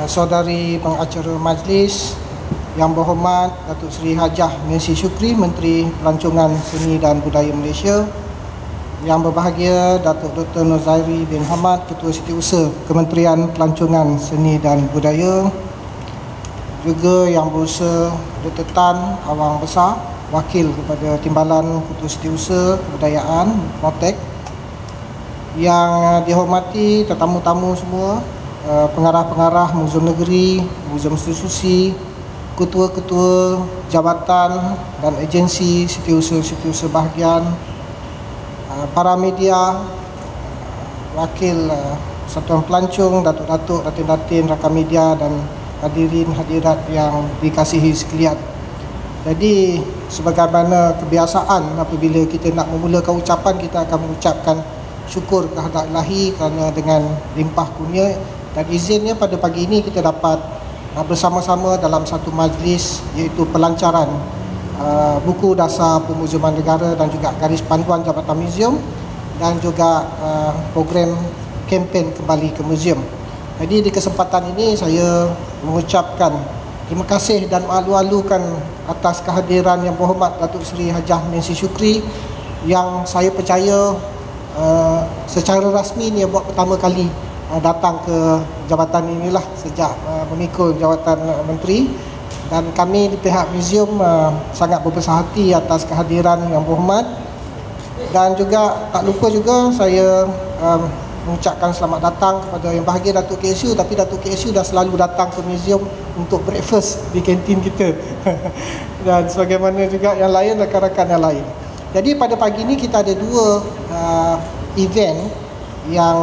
Saudari Pengacara Majlis Yang Berhormat Datuk Seri Hajah Nancy Shukri, Menteri Pelancongan Seni dan Budaya Malaysia. Yang berbahagia Datuk Dr. Nozairi bin Hamad, Ketua Setiausaha Kementerian Pelancongan Seni dan Budaya. Juga Yang Berusaha Dr. Tan Awang Besar, Wakil kepada Timbalan Ketua Setiausaha Kebudayaan Motek. Yang dihormati tetamu-tamu semua, pengarah-pengarah Muzium Negeri, Muzium Institusi, ketua-ketua jabatan dan agensi setiausaha bahagian, para media, wakil Satuan Pelancong, datuk-datuk, datin-datin, rakan media dan hadirin hadirat yang dikasihi sekalian. Jadi sebagaimana kebiasaan apabila kita nak memulakan ucapan, kita akan mengucapkan syukur kehadrat Ilahi kerana dengan limpah kurnia dan izinnya pada pagi ini kita dapat bersama-sama dalam satu majlis, iaitu pelancaran buku dasar Pemuziuman Negara dan juga garis panduan Jabatan Muzium dan juga program kempen kembali ke muzium. Jadi di kesempatan ini saya mengucapkan terima kasih dan malu-alukan atas kehadiran Yang Berhormat Datuk Seri Hajah Nancy Shukri, yang saya percaya secara rasmi ni buat pertama kali datang ke jabatan inilah sejak memikul jawatan menteri, dan kami di pihak muzium sangat berbesar hati atas kehadiran Yang Berhormat. Dan juga tak lupa juga saya mengucapkan selamat datang kepada Yang Bahagia Datuk KSU, tapi Datuk KSU dah selalu datang ke muzium untuk breakfast di kantin kita dan sebagaimana juga yang lain, rakan-rakan yang lain. Jadi pada pagi ini kita ada dua event yang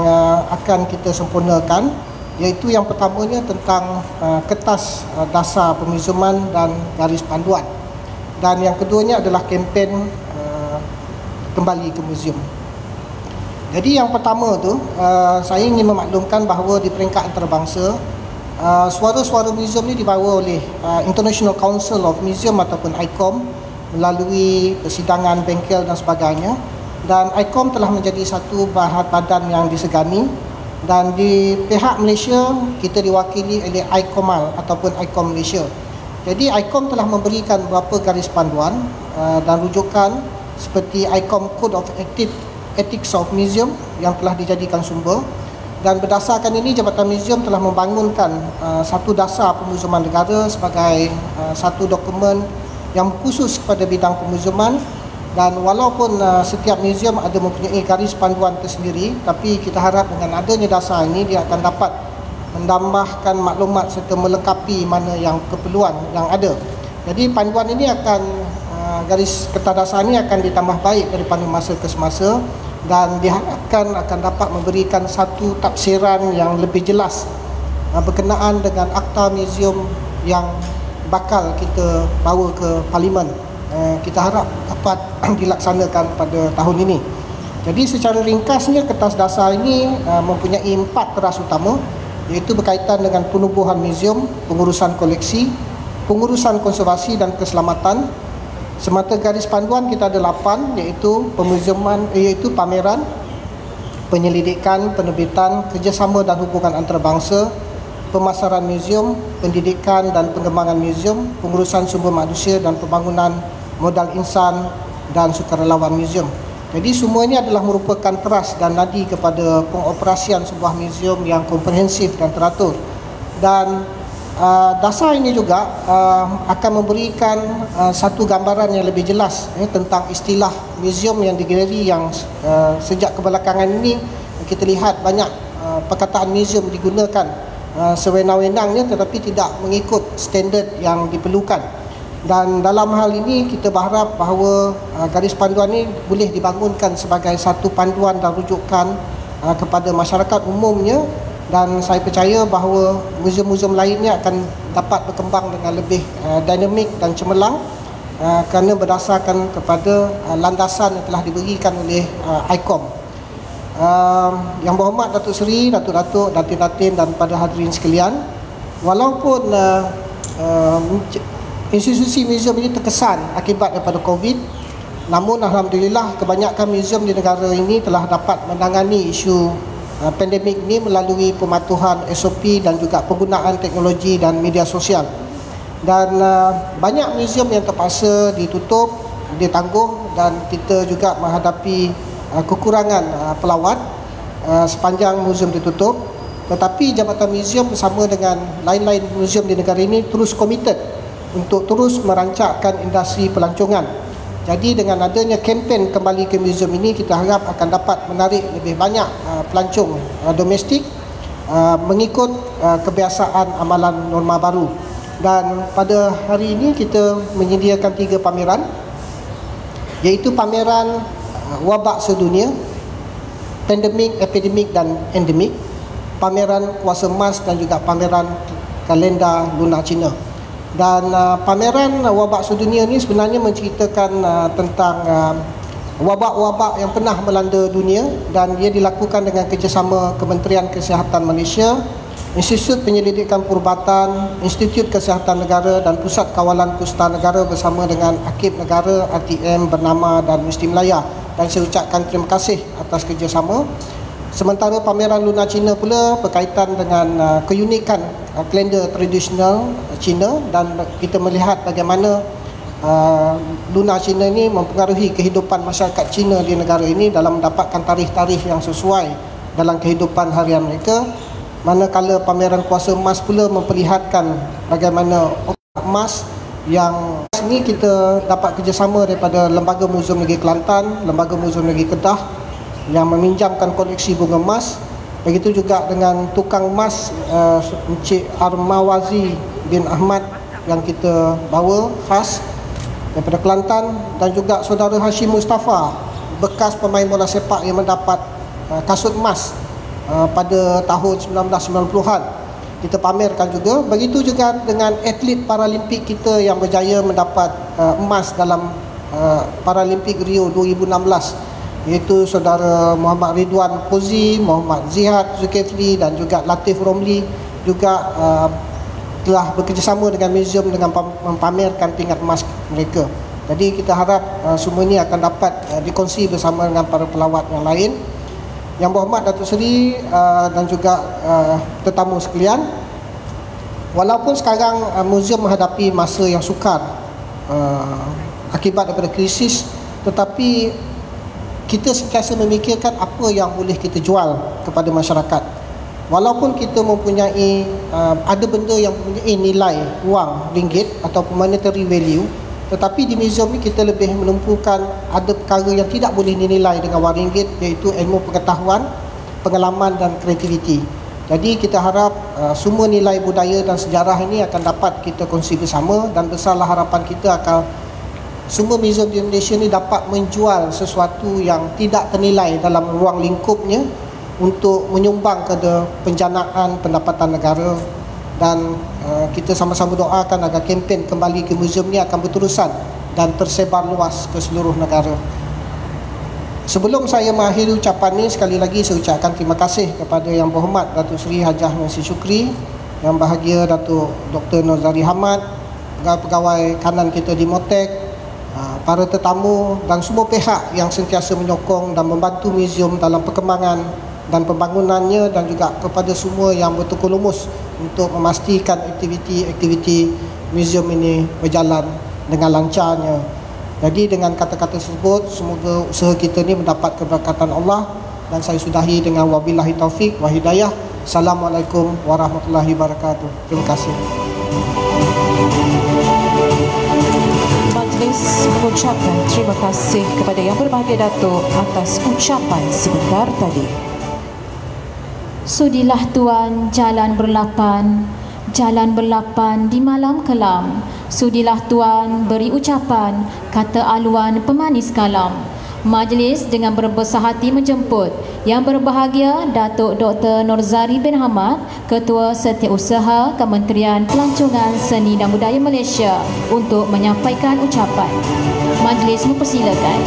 akan kita sempurnakan, iaitu yang pertamanya tentang kertas dasar pemuziuman dan garis panduan, dan yang keduanya adalah kempen kembali ke muzium. Jadi yang pertama tu, saya ingin memaklumkan bahawa di peringkat antarabangsa, suara-suara muzium ni dibawa oleh International Council of Museum ataupun ICOM melalui persidangan bengkel dan sebagainya, dan ICOM telah menjadi satu badan yang disegani, dan di pihak Malaysia kita diwakili oleh ICOMAL ataupun ICOM Malaysia. Jadi ICOM telah memberikan beberapa garis panduan dan rujukan seperti ICOM Code of Ethics of Museum yang telah dijadikan sumber, dan berdasarkan ini Jabatan Muzium telah membangunkan satu dasar pemuziuman negara sebagai satu dokumen yang khusus kepada bidang pemuziuman. Dan walaupun setiap muzium ada mempunyai garis panduan tersendiri, tapi kita harap dengan adanya dasar ini dia akan dapat menambahkan maklumat serta melengkapi mana yang keperluan yang ada. Jadi panduan ini akan, garis kertas dasar ini akan ditambah baik daripada masa ke semasa, dan diharapkan akan dapat memberikan satu tafsiran yang lebih jelas berkenaan dengan akta muzium yang bakal kita bawa ke Parlimen. Kita harap dapat dilaksanakan pada tahun ini. Jadi secara ringkasnya, kertas dasar ini mempunyai 4 teras utama, iaitu berkaitan dengan penubuhan muzium, pengurusan koleksi, pengurusan konservasi dan keselamatan. Semata garis panduan kita ada 8, iaitu pemuziuman, iaitu pameran, penyelidikan, penerbitan, kerjasama dan hubungan antarabangsa, pemasaran muzium, pendidikan dan pengembangan muzium, pengurusan sumber manusia dan pembangunan modal insan dan sukarelawan muzium. Jadi semua ini adalah merupakan teras dan nadi kepada pengoperasian sebuah muzium yang komprehensif dan teratur. Dan dasar ini juga akan memberikan satu gambaran yang lebih jelas tentang istilah muzium yang digeleri, yang sejak kebelakangan ini kita lihat banyak perkataan muzium digunakan sewenang-wenangnya tetapi tidak mengikut standard yang diperlukan. Dan dalam hal ini kita berharap bahawa garis panduan ini boleh dibangunkan sebagai satu panduan dan rujukan kepada masyarakat umumnya, dan saya percaya bahawa muzium-muzium lainnya akan dapat berkembang dengan lebih dinamik dan cemerlang kerana berdasarkan kepada landasan yang telah diberikan oleh ICOM. Yang Berhormat Datuk Seri, Datuk-Datuk, Datin-Datin dan pada hadirin sekalian, walaupun institusi muzium ini terkesan akibat daripada COVID, namun alhamdulillah kebanyakan muzium di negara ini telah dapat menangani isu pandemik ini melalui pematuhan SOP dan juga penggunaan teknologi dan media sosial. Dan banyak muzium yang terpaksa ditutup, ditangguh, dan kita juga menghadapi kekurangan pelawat sepanjang muzium ditutup. Tetapi Jabatan Muzium bersama dengan lain-lain muzium di negara ini terus komited untuk terus merancangkan industri pelancongan. Jadi dengan adanya kempen kembali ke muzium ini, kita harap akan dapat menarik lebih banyak pelancong domestik mengikut kebiasaan amalan norma baru. Dan pada hari ini kita menyediakan 3 pameran, iaitu pameran wabak sedunia, pandemik, epidemik dan endemik, pameran kuasa emas dan juga pameran kalender lunar Cina. Dan pameran wabak sedunia ni sebenarnya menceritakan tentang wabak-wabak yang pernah melanda dunia, dan dia dilakukan dengan kerjasama Kementerian Kesihatan Malaysia, Institut Penyelidikan Perubatan, Institut Kesihatan Negara dan Pusat Kawalan Kusta Negara bersama dengan Akib Negara, RTM, Bernama dan Mesti Melaya. Dan saya ucapkan terima kasih atas kerjasama. Sementara pameran Lunar Cina pula berkaitan dengan keunikan kalender tradisional Cina, dan kita melihat bagaimana Lunar Cina ini mempengaruhi kehidupan masyarakat Cina di negara ini dalam mendapatkan tarikh-tarikh yang sesuai dalam kehidupan harian mereka. Manakala pameran kuasa emas pula memperlihatkan bagaimana emas yang ini kita dapat kerjasama daripada Lembaga Muzium Negeri Kelantan, Lembaga Muzium Negeri Kedah yang meminjamkan koleksi bunga emas. Begitu juga dengan tukang emas Encik Armawazi bin Ahmad yang kita bawa khas daripada Kelantan, dan juga saudara Hashim Mustafa, bekas pemain bola sepak yang mendapat kasut emas pada tahun 1990-an, kita pamerkan juga. Begitu juga dengan atlet Paralimpik kita yang berjaya mendapat emas dalam Paralimpik Rio 2016, iaitu saudara Muhammad Ridwan Pozi, Muhammad Zihad Zulkifli dan juga Latif Romli juga telah bekerjasama dengan muzium dengan mempamerkan tingkat emas mereka. Jadi kita harap semua ini akan dapat dikongsi bersama dengan para pelawat yang lain. Yang berhormat Datuk Seri dan juga tetamu sekalian, walaupun sekarang muzium menghadapi masa yang sukar akibat daripada krisis, tetapi kita sentiasa memikirkan apa yang boleh kita jual kepada masyarakat. Walaupun kita mempunyai ada benda yang mempunyai nilai wang ringgit ataupun monetary value, tetapi di muzium ni kita lebih menumpukan ada perkara yang tidak boleh dinilai dengan wang ringgit, iaitu ilmu pengetahuan, pengalaman dan kreativiti. Jadi kita harap semua nilai budaya dan sejarah ini akan dapat kita kongsi bersama, dan besarlah harapan kita akan semua muzium di Malaysia ni dapat menjual sesuatu yang tidak ternilai dalam ruang lingkupnya untuk menyumbang kepada penjanaan pendapatan negara. Dan kita sama-sama doakan agar kempen kembali ke muzium ni akan berterusan dan tersebar luas ke seluruh negara. Sebelum saya mengakhiri ucapan ni, sekali lagi saya ucapkan terima kasih kepada Yang Berhormat Datuk Seri Hajah Nancy Shukri, Yang Bahagia Datuk Dr. Nozari Hamad, pegawai kanan kita di Motek, para tetamu dan semua pihak yang sentiasa menyokong dan membantu muzium dalam perkembangan dan pembangunannya, dan juga kepada semua yang bertukar lumus untuk memastikan aktiviti-aktiviti muzium ini berjalan dengan lancarnya. Jadi dengan kata-kata tersebut, semoga usaha kita ini mendapat keberkatan Allah, dan saya sudahi dengan wabillahi taufik wa hidayah. Assalamualaikum warahmatullahi wabarakatuh. Terima kasih. Majlis mengucapkan terima kasih kepada Yang Berbahagia Datuk atas ucapan sebentar tadi. Sudilah Tuan jalan berlapan di malam kelam. Sudilah Tuan beri ucapan kata aluan pemanis kalam. Majlis dengan berbesar hati menjemput Yang Berbahagia Datuk Dr. Norzari bin Hamad, Ketua Setiausaha Kementerian Pelancongan Seni dan Budaya Malaysia, untuk menyampaikan ucapan. Majlis mempersilakan.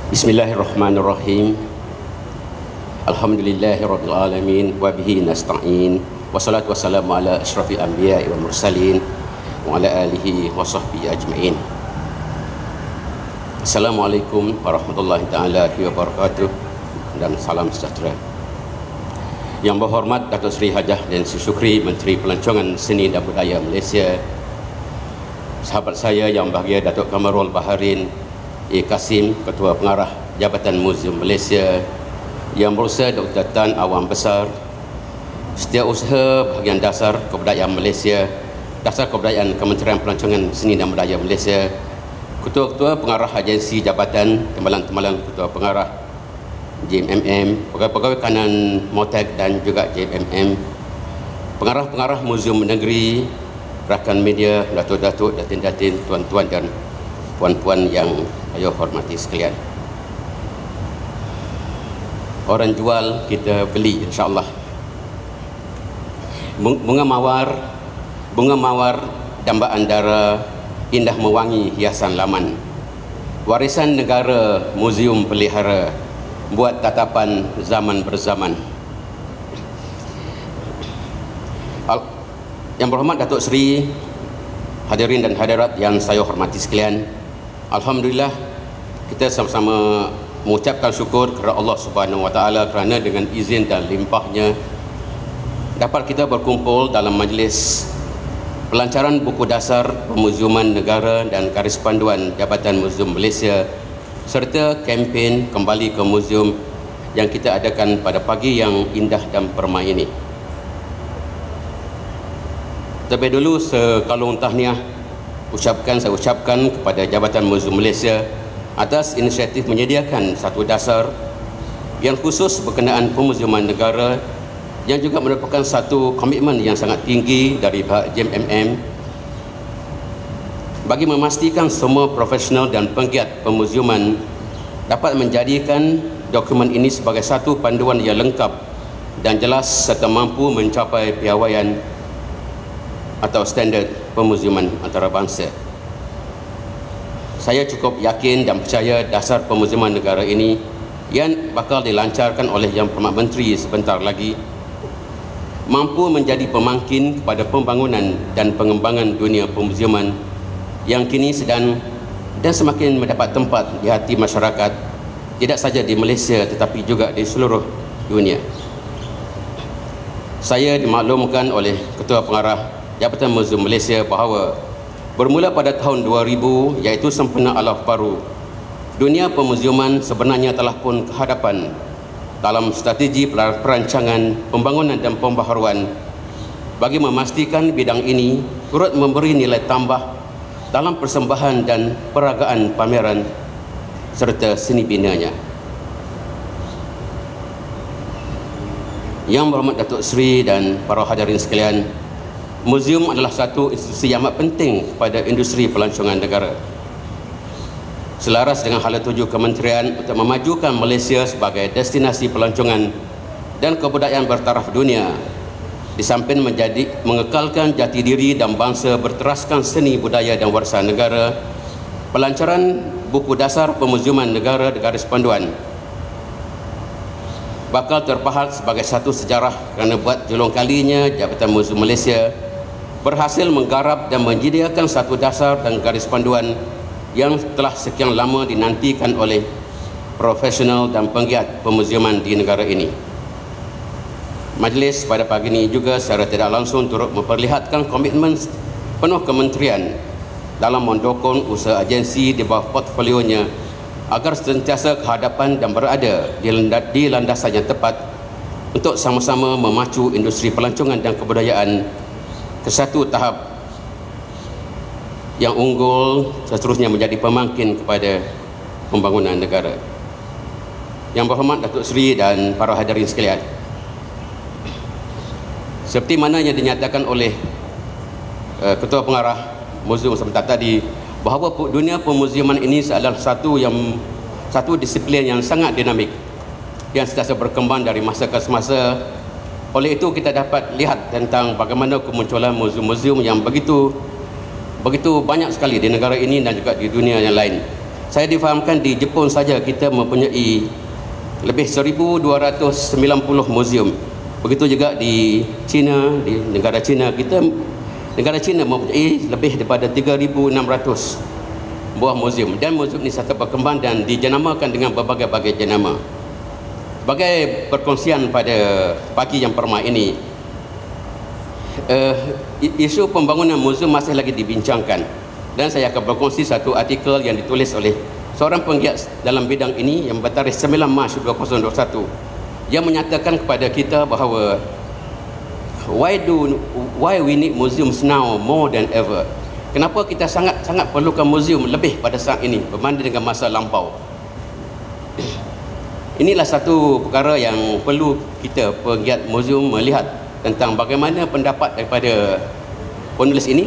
Bismillahirrahmanirrahim. Alhamdulillahirabbil alamin wa bihi nasta'in. Wassalatu wassalamu ala asyrafil anbiya wal mursalin wa ala alihi wa sahbihi ajma'in. Assalamualaikum warahmatullahi taala wabarakatuh dan salam sejahtera. Yang berhormat Datuk Seri Hajah dan Syukri, Menteri Pelancongan Seni dan Budaya Malaysia, sahabat saya yang bahagia Datuk Kamarul Baharin A. Kasim, Ketua Pengarah Jabatan Muzium Malaysia, Yang Berusaha Dr. Tan Awang Besar, Setiausaha Bahagian Dasar Kebudayaan Malaysia, Dasar Kebudayaan Kementerian Pelancongan Seni dan Budaya Malaysia, Ketua-Ketua Pengarah Agensi Jabatan, Timbalan-Timbalan Ketua Pengarah JMMM, Pegawai-Pegawai Kanan MOTEK dan juga JMMM, Pengarah-Pengarah Muzium Negeri, rakan media, datuk-datuk, datin-datin, tuan-tuan dan puan-puan yang saya hormati sekalian. Orang jual, kita beli, insya-Allah. Bunga mawar dambaan dara, indah mewangi hiasan laman. Warisan negara, muzium pelihara, buat tatapan zaman berzaman. Yang berhormat Datuk Seri, hadirin dan hadirat yang saya hormati sekalian, alhamdulillah kita sama-sama mengucapkan syukur kepada Allah Subhanahu Wa Taala kerana dengan izin dan limpahnya dapat kita berkumpul dalam majlis pelancaran buku dasar Pemuziuman Negara dan Garis Panduan Jabatan Muzium Malaysia serta kempen kembali ke muzium yang kita adakan pada pagi yang indah dan permai ini. Terlebih dulu sekalung tahniah saya ucapkan kepada Jabatan Muzium Malaysia atas inisiatif menyediakan satu dasar yang khusus berkenaan pemuziuman negara, yang juga merupakan satu komitmen yang sangat tinggi dari pihak JMMM bagi memastikan semua profesional dan penggiat pemuziuman dapat menjadikan dokumen ini sebagai satu panduan yang lengkap dan jelas serta mampu mencapai piawaian atau standard pemuziuman antarabangsa. Saya cukup yakin dan percaya dasar pemuziuman negara ini yang bakal dilancarkan oleh Yang Berhormat Menteri sebentar lagi mampu menjadi pemangkin kepada pembangunan dan pengembangan dunia pemuziuman yang kini sedang dan semakin mendapat tempat di hati masyarakat, tidak saja di Malaysia tetapi juga di seluruh dunia. Saya dimaklumkan oleh Ketua Pengarah Jabatan Muzium Malaysia bahawa bermula pada tahun 2000, iaitu sempena Alaf Baru, dunia pemuziuman sebenarnya telah pun ke hadapan dalam strategi perancangan, pembangunan dan pembaharuan bagi memastikan bidang ini turut memberi nilai tambah dalam persembahan dan peragaan pameran serta seni binanya. Yang berhormat Datuk Seri dan para hadirin sekalian, muzium adalah satu institusi yang amat penting kepada industri pelancongan negara. Selaras dengan hala tuju kementerian untuk memajukan Malaysia sebagai destinasi pelancongan dan kebudayaan bertaraf dunia, di samping mengekalkan jati diri dan bangsa berteraskan seni budaya dan warisan negara, pelancaran buku dasar pemuziuman negara dan garis panduan bakal terpahat sebagai satu sejarah kerana buat julung kalinya Jabatan Muzium Malaysia berhasil menggarap dan menyediakan satu dasar dan garis panduan yang telah sekian lama dinantikan oleh profesional dan penggiat pemuziuman di negara ini. Majlis pada pagi ini juga secara tidak langsung turut memperlihatkan komitmen penuh kementerian dalam mendukung usaha agensi di bawah portfolionya agar sentiasa kehadapan dan berada di landasan yang tepat untuk sama-sama memacu industri pelancongan dan kebudayaan ke satu tahap yang unggul, seterusnya menjadi pemangkin kepada pembangunan negara. Yang berhormat Datuk Seri dan para hadirin sekalian, seperti mana yang dinyatakan oleh Ketua Pengarah Muzium sebentar tadi, bahawa dunia pemuziuman ini adalah satu disiplin yang sangat dinamik yang sentiasa berkembang dari masa ke semasa. Oleh itu kita dapat lihat tentang bagaimana kemunculan muzium-muzium yang begitu banyak sekali di negara ini dan juga di dunia yang lain. Saya difahamkan di Jepun saja kita mempunyai lebih 1290 muzium Begitu juga di China, di negara China, negara China mempunyai lebih daripada 3,600 buah muzium, dan muzium ini satu berkembang dan dijenamakan dengan berbagai-bagai jenama. Sebagai perkongsian pada pagi yang permai ini, isu pembangunan muzium masih lagi dibincangkan, dan saya akan berkongsi satu artikel yang ditulis oleh seorang penggiat dalam bidang ini yang bertarikh 9 Mac 2021 yang menyatakan kepada kita bahawa why we need museums now more than ever. Kenapa kita sangat perlukan muzium lebih pada saat ini berbanding dengan masa lampau. Inilah satu perkara yang perlu kita penggiat muzium melihat tentang bagaimana pendapat daripada penulis ini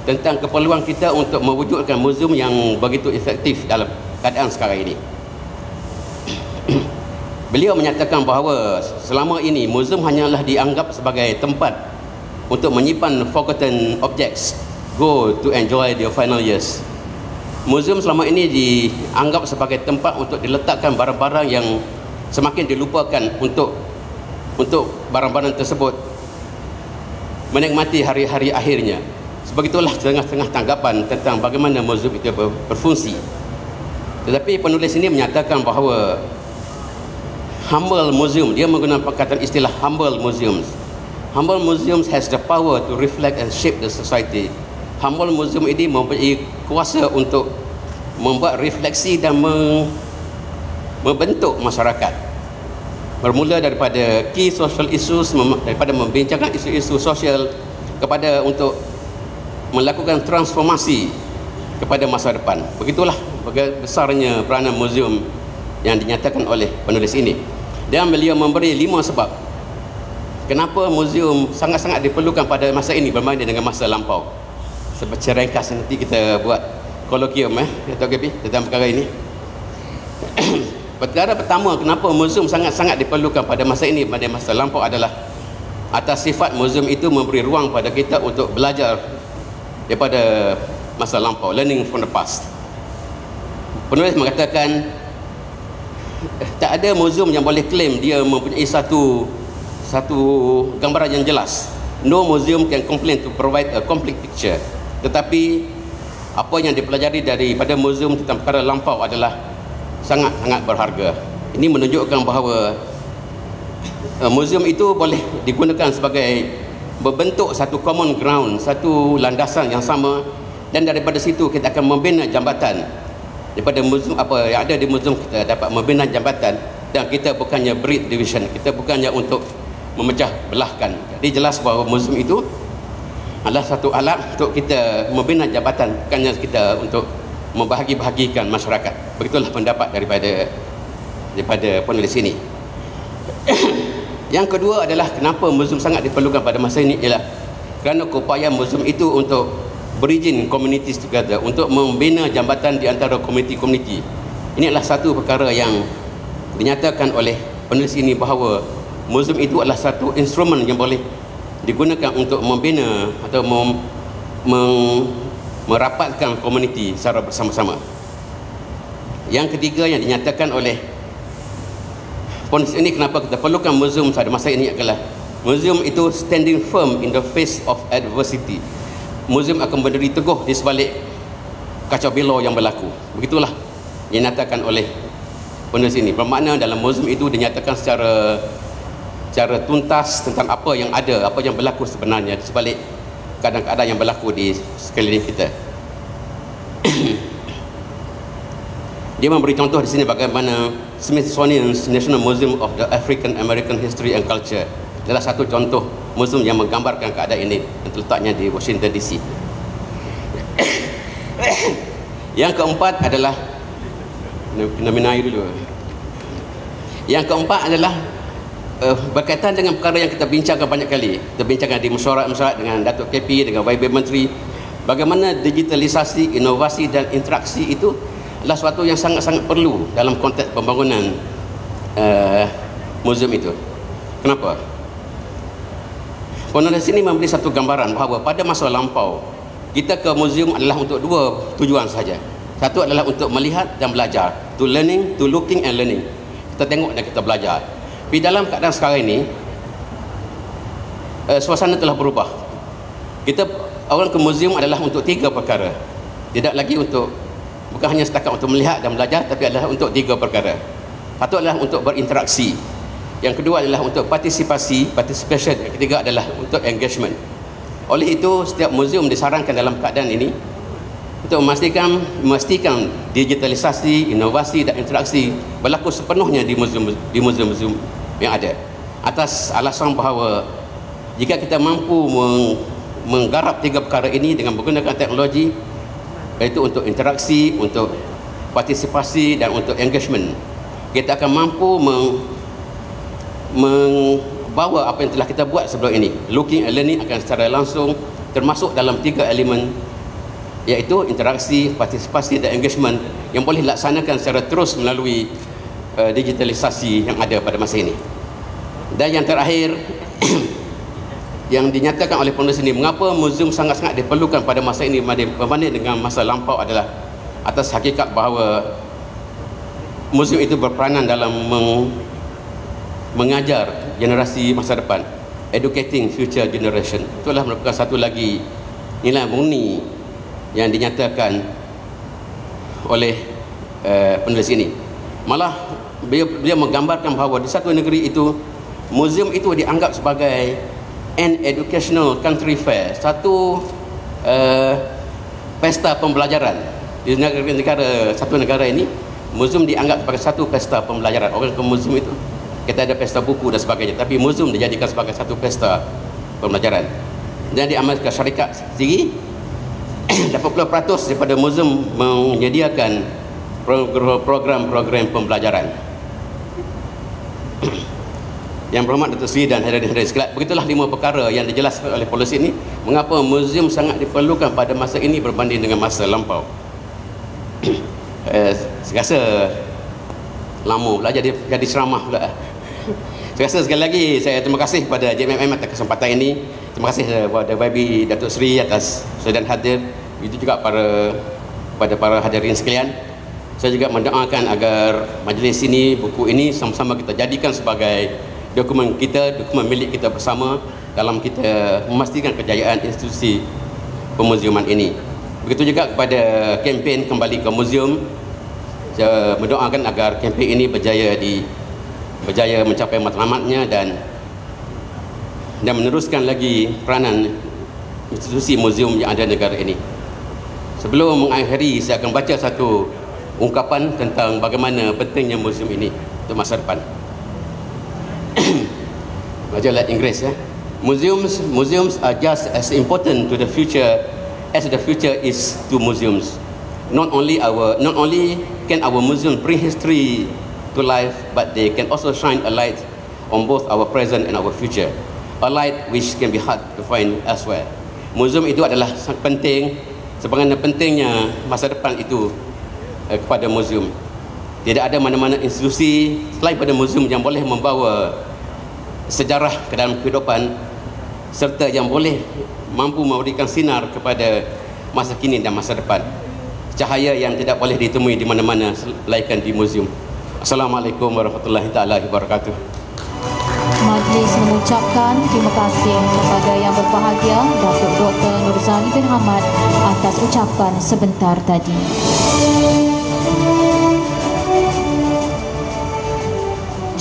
tentang keperluan kita untuk mewujudkan muzium yang begitu efektif dalam keadaan sekarang ini. Beliau menyatakan bahawa selama ini muzium hanyalah dianggap sebagai tempat untuk menyimpan forgotten objects, go to enjoy their final years. Muzium selama ini dianggap sebagai tempat untuk diletakkan barang-barang yang semakin dilupakan untuk barang-barang tersebut menikmati hari-hari akhirnya. Sebegitulah setengah-setengah tanggapan tentang bagaimana muzium itu berfungsi. Tetapi penulis ini menyatakan bahawa humble museum, dia menggunakan perkataan istilah humble museums. Humble museums has the power to reflect and shape the society. Humble museum ini mempunyai kuasa untuk membuat refleksi dan membentuk masyarakat. Bermula daripada key social issues, daripada membincangkan isu-isu sosial kepada untuk melakukan transformasi kepada masa depan. Begitulah besarnya peranan muzium yang dinyatakan oleh penulis ini. Dan beliau memberi 5 sebab kenapa muzium sangat-sangat diperlukan pada masa ini berbanding dengan masa lampau. Sebagai ringkas nanti kita buat kolokium Dato' KP tentang perkara ini. Perkara pertama kenapa muzium sangat-sangat diperlukan pada masa ini berbanding masa lampau adalah atas sifat muzium itu memberi ruang pada kita untuk belajar daripada masa lampau, learning from the past. Penulis mengatakan tak ada muzium yang boleh claim dia mempunyai satu gambaran yang jelas. No museum can claim to provide a complete picture. Tetapi apa yang dipelajari daripada muzium tentang perkara lampau adalah sangat-sangat berharga. Ini menunjukkan bahawa muzium itu boleh digunakan sebagai berbentuk satu common ground, satu landasan yang sama, dan daripada situ kita akan membina jambatan. Daripada muzium apa yang ada di muzium kita dapat membina jambatan, dan kita bukannya breed division, kita bukannya untuk memecah belahkan. Jadi jelas bahawa muzium itu adalah satu alat untuk kita membina jabatan, bukannya kita untuk membahagi-bahagikan masyarakat. Begitulah pendapat daripada penulis ini. Yang kedua adalah kenapa muzium sangat diperlukan pada masa ini ialah kerana keupayaan muzium itu untuk bridging communities together, untuk membina jambatan di antara komuniti-komuniti. Ini adalah satu perkara yang dinyatakan oleh penulis ini bahawa muzium itu adalah satu instrumen yang boleh digunakan untuk membina atau merapatkan komuniti secara bersama-sama. Yang ketiga yang dinyatakan oleh penulis ini kenapa kita perlukan muzium pada masa ini adalah muzium itu standing firm in the face of adversity. Muzium akan berdiri teguh di sebalik kacau balau yang berlaku. Begitulah yang dinyatakan oleh penulis ini. Bermakna dalam muzium itu dinyatakan secara tuntas tentang apa yang ada, apa yang berlaku sebenarnya di sebalik keadaan-keadaan yang berlaku di sekeliling kita. Dia memberi contoh di sini bagaimana Smithsonian's National Museum of the African American History and Culture adalah satu contoh muzium yang menggambarkan keadaan ini yang terletaknya di Washington DC. Yang keempat adalah Yang keempat adalah berkaitan dengan perkara yang kita bincangkan banyak kali. Kita bincangkan di mesyuarat dengan Datuk KP, dengan YB Menteri, bagaimana digitalisasi, inovasi dan interaksi itu adalah suatu yang sangat-sangat perlu dalam konteks pembangunan muzium itu. Kenapa? Penulis ini memberi satu gambaran bahawa pada masa lampau kita ke muzium adalah untuk dua tujuan sahaja. Satu adalah untuk melihat dan belajar, to learning, to looking and learning. Kita tengok dan kita belajar. Tapi dalam keadaan sekarang ini suasana telah berubah. Kita orang ke muzium adalah untuk 3 perkara. Tidak lagi untuk, bukan hanya setakat untuk melihat dan belajar, tapi adalah untuk 3 perkara. Satu adalah untuk berinteraksi. Yang kedua adalah untuk participation. Yang ketiga adalah untuk engagement. Oleh itu, setiap muzium disarankan dalam keadaan ini untuk memastikan digitalisasi, inovasi dan interaksi berlaku sepenuhnya di muzium-muzium yang ada. Atas alasan bahawa jika kita mampu menggarap 3 perkara ini dengan menggunakan teknologi, iaitu untuk interaksi, untuk partisipasi dan untuk engagement, kita akan mampu membawa apa yang telah kita buat sebelum ini. Looking and learning akan secara langsung termasuk dalam 3 elemen, iaitu interaksi, partisipasi dan engagement, yang boleh dilaksanakan secara terus melalui digitalisasi yang ada pada masa ini. Dan yang terakhir yang dinyatakan oleh penulis ini, mengapa muzium sangat-sangat diperlukan pada masa ini berbanding dengan masa lampau adalah atas hakikat bahawa muzium itu berperanan dalam mengajar generasi masa depan, educating future generation. Itulah merupakan satu lagi nilai murni yang dinyatakan oleh penulis ini. Malah beliau menggambarkan bahawa di satu negeri itu, muzium itu dianggap sebagai an educational country fair, satu pesta pembelajaran. Di satu negara ini, muzium dianggap sebagai satu pesta pembelajaran. Orang ke muzium itu, kita ada pesta buku dan sebagainya, tapi muzium dijadikan sebagai satu pesta pembelajaran. Dan di Amerika Syarikat sendiri, 80% daripada muzium menyediakan program-program pembelajaran. Yang berhormat Datuk Seri dan hadirin-hadirin sekalian, begitulah 5 perkara yang dijelaskan oleh polisi ini mengapa muzium sangat diperlukan pada masa ini berbanding dengan masa lampau. Saya rasa lama pula jadi ceramah pula. Saya rasa sekali lagi saya terima kasih kepada JMM atas kesempatan ini. Terima kasih kepada YB Datuk Seri atas sudan hadir. Itu juga kepada para hadirin sekalian. Saya juga mendoakan agar majlis ini, buku ini sama-sama kita jadikan sebagai dokumen kita, dokumen milik kita bersama dalam kita memastikan kejayaan institusi pemuziuman ini. Begitu juga kepada kempen Kembali ke Muzium. Saya mendoakan agar kempen ini berjaya mencapai matlamatnya dan meneruskan lagi peranan institusi muzium yang ada di negara ini. Sebelum mengakhiri, saya akan baca satu ungkapan tentang bagaimana pentingnya muzium ini untuk masa depan. Baca dalam Inggeris ya. Museums are just as important to the future as the future is to museums. Not only can our museum bring history to life, but they can also shine a light on both our present and our future. A light which can be hard to find elsewhere. Museum itu adalah sangat penting, sebagaimana pentingnya masa depan itu kepada museum. Tidak ada mana-mana institusi selain pada museum yang boleh membawa sejarah ke dalam kehidupan serta yang boleh mampu memberikan sinar kepada masa kini dan masa depan. Cahaya yang tidak boleh ditemui di mana-mana melainkan di museum. Assalamualaikum warahmatullahi taala wabarakatuh. Majlis mengucapkan terima kasih kepada yang berbahagia Datuk Dr. Nurzali bin Hamad atas ucapan sebentar tadi.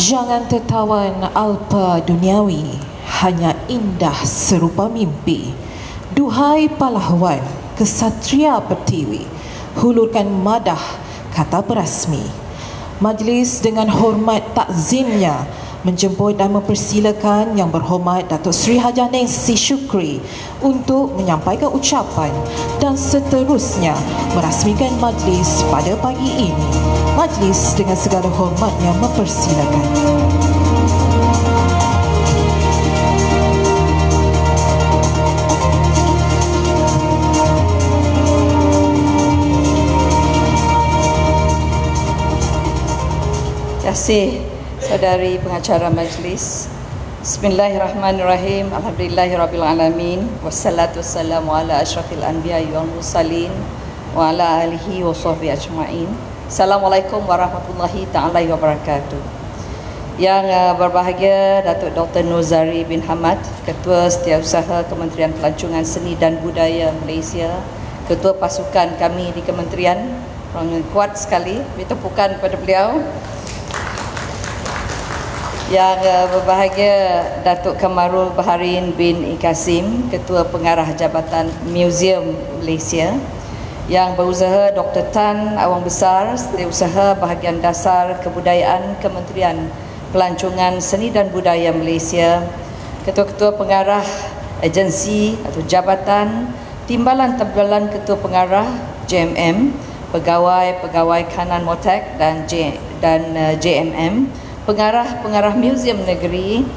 Jangan tertawan alpa duniawi, hanya indah serupa mimpi. Duhai pahlawan, kesatria pertiwi, hulurkan madah kata berasmi. Majlis dengan hormat takzimnya menjemput dan mempersilakan Yang Berhormat Datuk Seri Hajah Nancy Shukri untuk menyampaikan ucapan dan seterusnya merasmikan majlis pada pagi ini. Majlis dengan segala hormatnya mempersilakan. Terima kasih saudari pengacara majlis. Bismillahirrahmanirrahim. Alhamdulillahirrabbilalamin. Wassalatu wassalamu ala asyrafil anbiya'i wal mursalin wa ala alihi wa sahbihi ajma'in. Assalamualaikum warahmatullahi ta'ala wabarakatuh. Yang berbahagia Datuk Dr. Nozari bin Hamad, Ketua Setiausaha Kementerian Pelancongan Seni dan Budaya Malaysia, Ketua pasukan kami di Kementerian, orang kuat sekali, beri tepukan kepada beliau. Yang berbahagia Datuk Kamarul Baharin bin Ikasim, Ketua Pengarah Jabatan Museum Malaysia. Yang berusaha Dr. Tan Awang Besar, Setiausaha Bahagian Dasar Kebudayaan Kementerian Pelancongan Seni dan Budaya Malaysia, Ketua-Ketua Pengarah Agensi atau Jabatan, Timbalan-Timbalan Ketua Pengarah JMM, Pegawai-Pegawai Kanan Motek dan JMM, Pengarah-Pengarah Museum Negeri,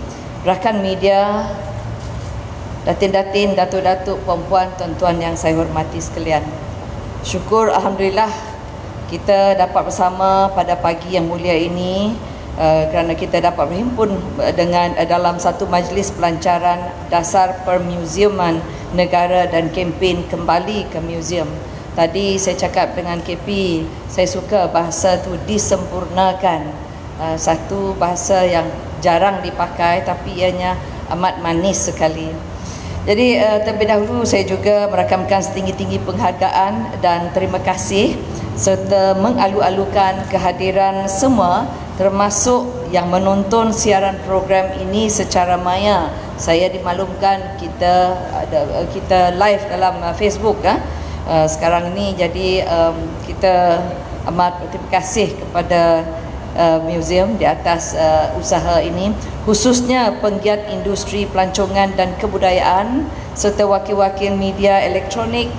rakan media, datin-datin, datuk-datuk, puan-puan, tuan-tuan yang saya hormati sekalian. Syukur Alhamdulillah kita dapat bersama pada pagi yang mulia ini kerana kita dapat berhimpun dengan dalam satu majlis pelancaran dasar permuziuman negara dan kempen kembali ke muzium. Tadi saya cakap dengan KP, saya suka bahasa tu disempurnakan. Satu bahasa yang jarang dipakai tapi ianya amat manis sekali. Jadi terlebih dahulu saya juga merakamkan setinggi-tinggi penghargaan dan terima kasih serta mengalu-alukan kehadiran semua termasuk yang menonton siaran program ini secara maya. Saya dimaklumkan kita live dalam Facebook sekarang ini, jadi kita amat berterima kasih kepada museum di atas usaha ini, khususnya penggiat industri pelancongan dan kebudayaan serta wakil-wakil media elektronik,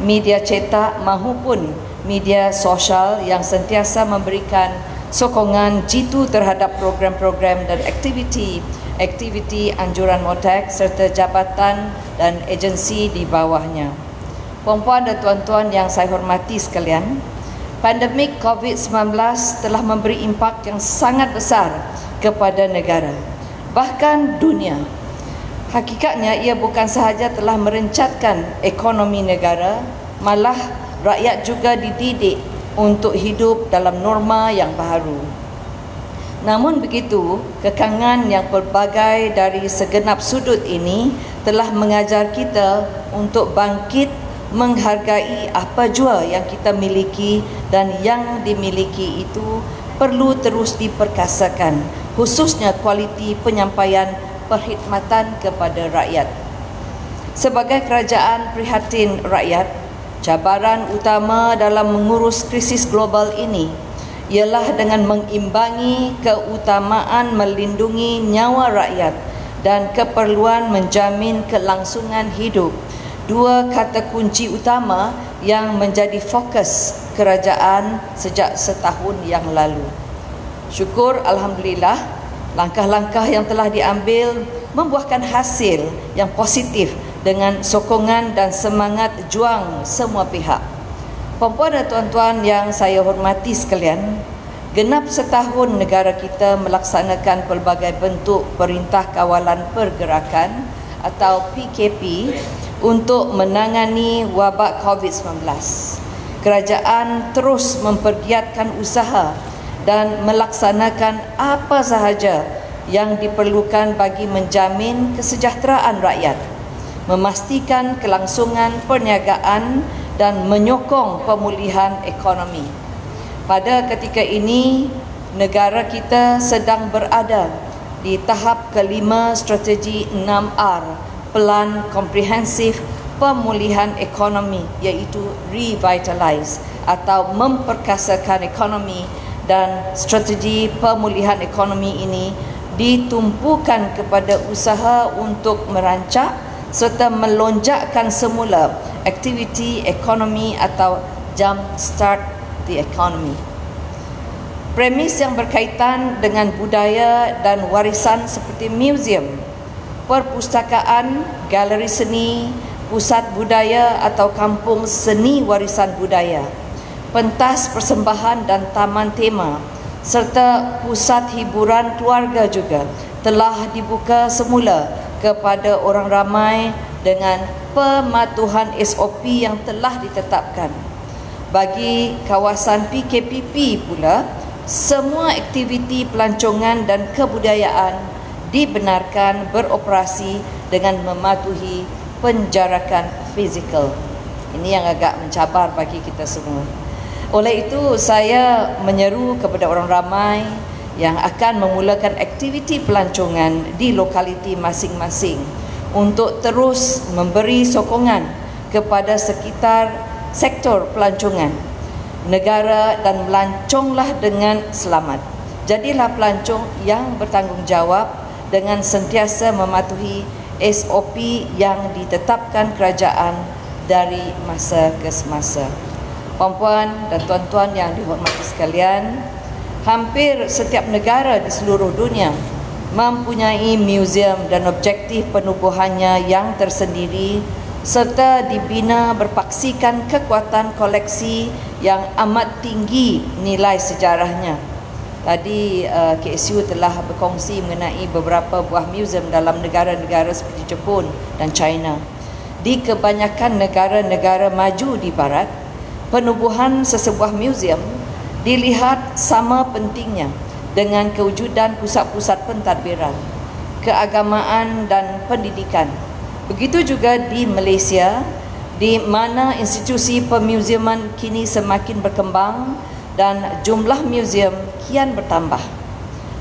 media cetak maupun media sosial yang sentiasa memberikan sokongan jitu terhadap program-program dan aktiviti anjuran Motek serta jabatan dan agensi di bawahnya. Puan-puan dan tuan-tuan yang saya hormati sekalian, pandemik COVID-19 telah memberi impak yang sangat besar kepada negara, bahkan dunia. Hakikatnya ia bukan sahaja telah merencatkan ekonomi negara, malah rakyat juga dididik untuk hidup dalam norma yang baru. Namun begitu, kekangan yang pelbagai dari segenap sudut ini telah mengajar kita untuk bangkit menghargai apa jua yang kita miliki, dan yang dimiliki itu perlu terus diperkasakan, khususnya kualiti penyampaian perkhidmatan kepada rakyat. Sebagai kerajaan prihatin rakyat, cabaran utama dalam mengurus krisis global ini ialah dengan mengimbangi keutamaan melindungi nyawa rakyat dan keperluan menjamin kelangsungan hidup, dua kata kunci utama yang menjadi fokus kerajaan sejak setahun yang lalu. Syukur Alhamdulillah, langkah-langkah yang telah diambil membuahkan hasil yang positif dengan sokongan dan semangat juang semua pihak. Puan-puan dan tuan-tuan yang saya hormati sekalian, genap setahun negara kita melaksanakan pelbagai bentuk Perintah Kawalan Pergerakan atau PKP untuk menangani wabak COVID-19. Kerajaan terus mempergiatkan usaha dan melaksanakan apa sahaja yang diperlukan bagi menjamin kesejahteraan rakyat, memastikan kelangsungan perniagaan dan menyokong pemulihan ekonomi. Pada ketika ini, negara kita sedang berada di tahap kelima strategi 6R, Pelan Komprehensif Pemulihan Ekonomi, iaitu Revitalize atau memperkasakan ekonomi, dan strategi pemulihan ekonomi ini ditumpukan kepada usaha untuk merancak serta melonjakkan semula aktiviti ekonomi atau jump start the economy. Premis yang berkaitan dengan budaya dan warisan seperti museum, perpustakaan, galeri seni, pusat budaya atau kampung seni warisan budaya, pentas persembahan dan taman tema, serta pusat hiburan keluarga juga telah dibuka semula kepada orang ramai dengan pematuhan SOP yang telah ditetapkan. Bagi kawasan PKPP pula, semua aktiviti pelancongan dan kebudayaan dibenarkan beroperasi dengan mematuhi penjarakan fizikal. Ini yang agak mencabar bagi kita semua. Oleh itu, saya menyeru kepada orang ramai yang akan memulakan aktiviti pelancongan di lokaliti masing-masing untuk terus memberi sokongan kepada sekitar sektor pelancongan negara dan melanconglah dengan selamat. Jadilah pelancong yang bertanggungjawab dengan sentiasa mematuhi SOP yang ditetapkan kerajaan dari masa ke semasa. Puan-puan dan tuan-tuan yang dihormati sekalian, hampir setiap negara di seluruh dunia mempunyai muzium dan objektif penubuhannya yang tersendiri serta dibina berpaksikan kekuatan koleksi yang amat tinggi nilai sejarahnya. Tadi KSU telah berkongsi mengenai beberapa buah muzium dalam negara-negara seperti Jepun dan China. Di kebanyakan negara-negara maju di barat, penubuhan sesebuah muzium dilihat sama pentingnya dengan kewujudan pusat-pusat pentadbiran, keagamaan dan pendidikan. Begitu juga di Malaysia, di mana institusi pemuziuman kini semakin berkembang dan jumlah muzium kian bertambah.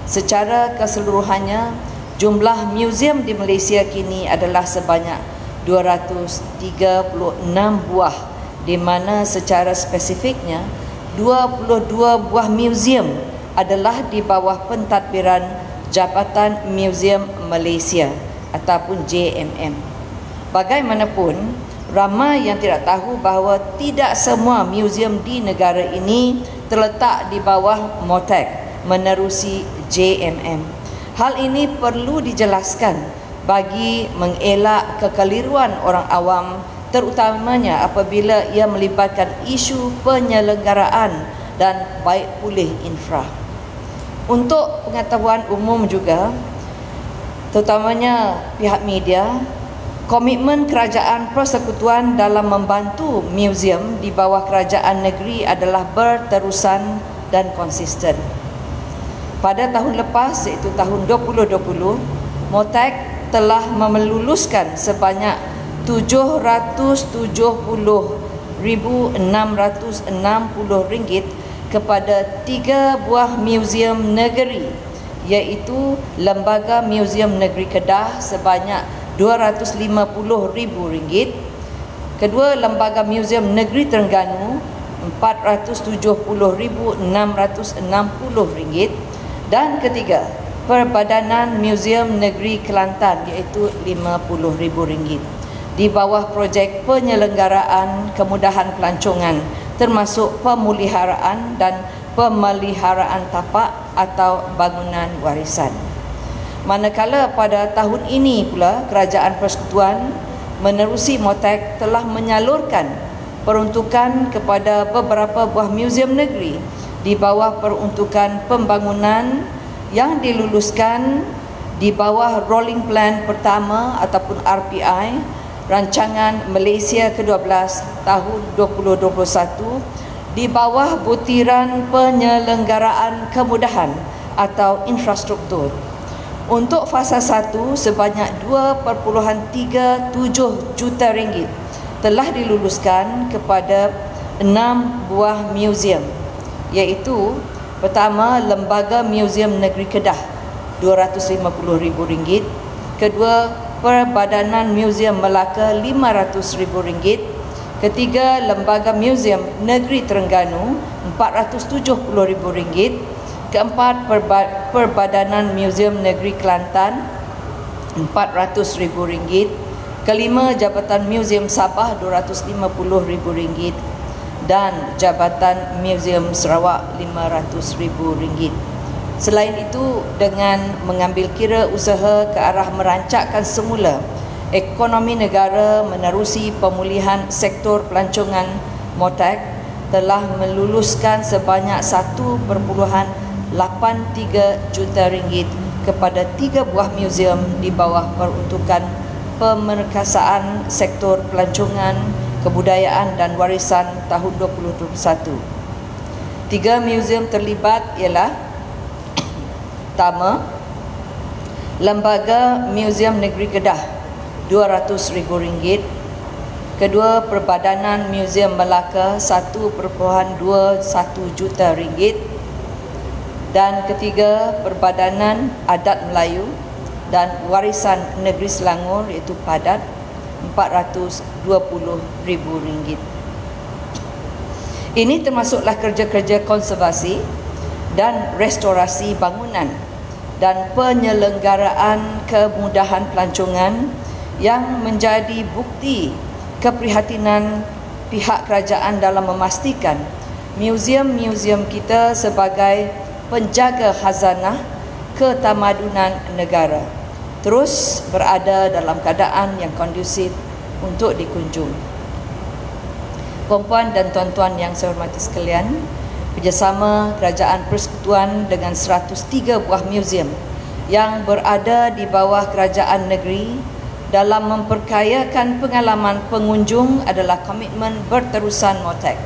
Secara keseluruhannya, jumlah muzium di Malaysia kini adalah sebanyak 236 buah, di mana secara spesifiknya 22 buah muzium adalah di bawah pentadbiran Jabatan Muzium Malaysia ataupun JMM. Bagaimanapun, ramai yang tidak tahu bahawa tidak semua muzium di negara ini terletak di bawah MOTAC menerusi JMM. Hal ini perlu dijelaskan bagi mengelak kekeliruan orang awam, terutamanya apabila ia melibatkan isu penyelenggaraan dan baik pulih infra. Untuk pengetahuan umum juga, terutamanya pihak media, komitmen kerajaan persekutuan dalam membantu muzium di bawah kerajaan negeri adalah berterusan dan konsisten. Pada tahun lepas, iaitu tahun 2020, MOTAC telah meluluskan sebanyak 770,660 ringgit kepada 3 buah muzium negeri, iaitu Lembaga Muzium Negeri Kedah sebanyak RM250,000, kedua Lembaga Muzium Negeri Terengganu RM470,660, dan ketiga Perbadanan Muzium Negeri Kelantan iaitu RM50,000 di bawah projek penyelenggaraan kemudahan pelancongan termasuk pemeliharaan dan pemeliharaan tapak atau bangunan warisan. Manakala pada tahun ini pula Kerajaan Persekutuan menerusi MOTAC telah menyalurkan peruntukan kepada beberapa buah muzium negeri di bawah peruntukan pembangunan yang diluluskan di bawah Rolling Plan pertama ataupun RPI Rancangan Malaysia ke-12 tahun 2021 di bawah butiran penyelenggaraan kemudahan atau infrastruktur. Untuk fasa 1 sebanyak 2.37 juta ringgit telah diluluskan kepada 6 buah muzium, iaitu pertama Lembaga Muzium Negeri Kedah RM250,000, kedua Perbadanan Muzium Melaka RM500,000, ketiga Lembaga Muzium Negeri Terengganu RM470,000, keempat Perbadanan Muzium Negeri Kelantan RM400,000, kelima Jabatan Muzium Sabah RM250,000 dan Jabatan Muzium Sarawak RM500,000. Selain itu, dengan mengambil kira usaha ke arah merancangkan semula ekonomi negara menerusi pemulihan sektor pelancongan, MOTAC telah meluluskan sebanyak 1.83 juta ringgit kepada 3 buah muzium di bawah peruntukan pemerkasaan sektor pelancongan, kebudayaan dan warisan tahun 2021. 3 muzium terlibat ialah pertama, Lembaga Muzium Negeri Kedah RM200,000. Kedua, Perbadanan Muzium Melaka RM1.21 juta. Dan ketiga, Perbadanan Adat Melayu dan Warisan Negeri Selangor iaitu PADAT RM420,000. Ini termasuklah kerja-kerja konservasi dan restorasi bangunan dan penyelenggaraan kemudahan pelancongan yang menjadi bukti keprihatinan pihak kerajaan dalam memastikan muzium-muzium kita sebagai penjaga khazanah ketamadunan negara terus berada dalam keadaan yang kondusif untuk dikunjung. Puan-puan dan tuan-tuan yang saya hormati sekalian, kerjasama Kerajaan Persekutuan dengan 103 buah muzium yang berada di bawah kerajaan negeri dalam memperkayakan pengalaman pengunjung adalah komitmen berterusan MOTAC.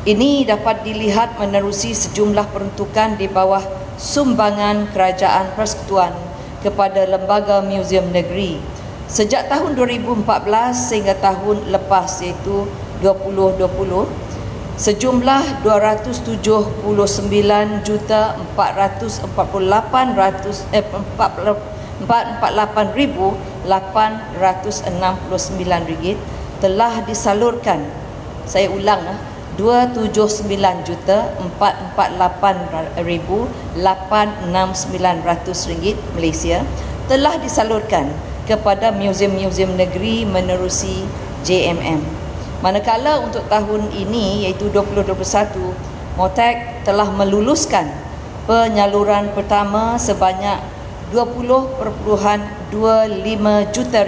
Ini dapat dilihat menerusi sejumlah peruntukan di bawah sumbangan Kerajaan Persekutuan kepada lembaga muzium negeri sejak tahun 2014 sehingga tahun lepas iaitu 2020 sejumlah RM279,448,869 telah disalurkan. Saya ulang, RM279,448,869 Malaysia telah disalurkan kepada muzium-muzium negeri menerusi JMM. Manakala untuk tahun ini iaitu 2021, MOTAC telah meluluskan penyaluran pertama sebanyak RM20.25 juta